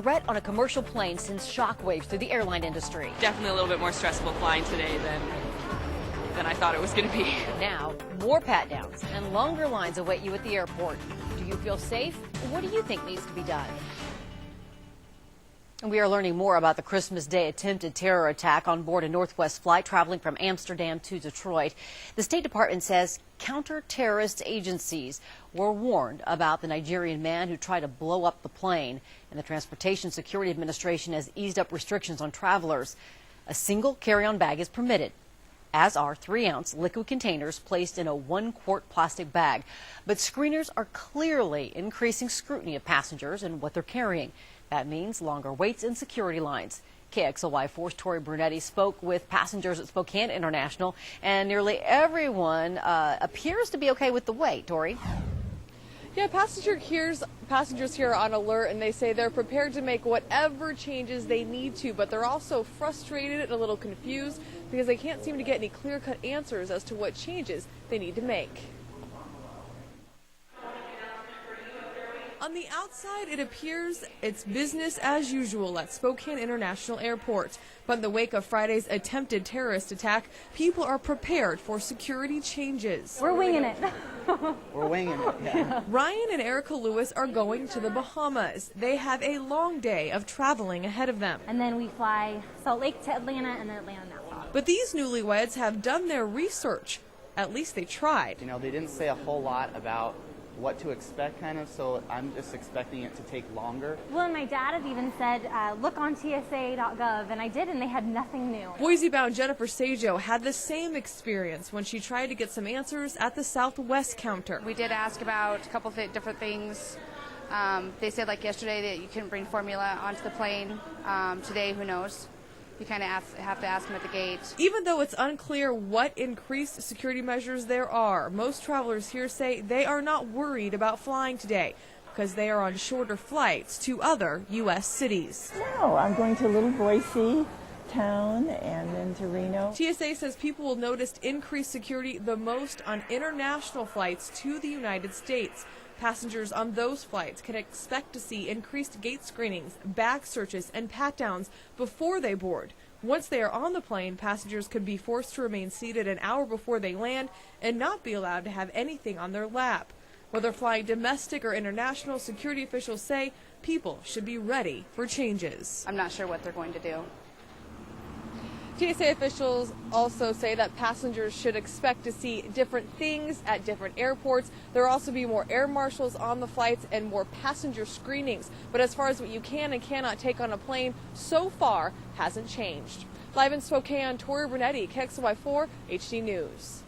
threat on a commercial plane sends shockwaves through the airline industry. Definitely a little bit more stressful flying today than I thought it was going to be. Now, more pat-downs and longer lines await you at the airport. Do you feel safe? What do you think needs to be done? We are learning more about the Christmas Day attempted terror attack on board a Northwest flight traveling from Amsterdam to Detroit. The State Department says counter-terrorist agencies were warned about the Nigerian man who tried to blow up the plane. And the Transportation Security Administration has eased up restrictions on travelers. A single carry-on bag is permitted, as are 3-ounce liquid containers placed in a 1-quart plastic bag. But screeners are clearly increasing scrutiny of passengers and what they're carrying. That means longer waits and security lines. KXLY4's Tori Brunetti spoke with passengers at Spokane International, and nearly everyone appears to be okay with the wait. Tori? Yeah, passengers here are on alert, and they say they're prepared to make whatever changes they need to, but they're also frustrated and a little confused because they can't seem to get any clear-cut answers as to what changes they need to make. On the outside, it appears it's business as usual at Spokane International Airport. But in the wake of Friday's attempted terrorist attack, people are prepared for security changes. We're winging it. We're winging it, yeah. Ryan and Erica Lewis are going to the Bahamas. They have a long day of traveling ahead of them. And then we fly Salt Lake to Atlanta and then Atlanta Nassau. But these newlyweds have done their research. At least they tried. You know, they didn't say a whole lot about what to expect, kind of, so I'm just expecting it to take longer. Well, and my dad had even said, look on TSA.gov, and I did, and they had nothing new. Boise-bound Jennifer Sajo had the same experience when she tried to get some answers at the Southwest counter. We did ask about a couple of different things. They said, like yesterday, that you couldn't bring formula onto the plane. Today, who knows? You kind of have to ask them at the gate. Even though it's unclear what increased security measures there are, most travelers here say they are not worried about flying today because they are on shorter flights to other U.S. cities. No, I'm going to Little Boise town and then to Reno. TSA says people will notice increased security the most on international flights to the United States. Passengers on those flights can expect to see increased gate screenings, bag searches, and pat-downs before they board. Once they are on the plane, passengers could be forced to remain seated an hour before they land and not be allowed to have anything on their lap. Whether flying domestic or international, security officials say people should be ready for changes. I'm not sure what they're going to do. TSA officials also say that passengers should expect to see different things at different airports. There will also be more air marshals on the flights and more passenger screenings. But as far as what you can and cannot take on a plane, so far hasn't changed. Live in Spokane, Tori Brunetti, KXLY4 HD News.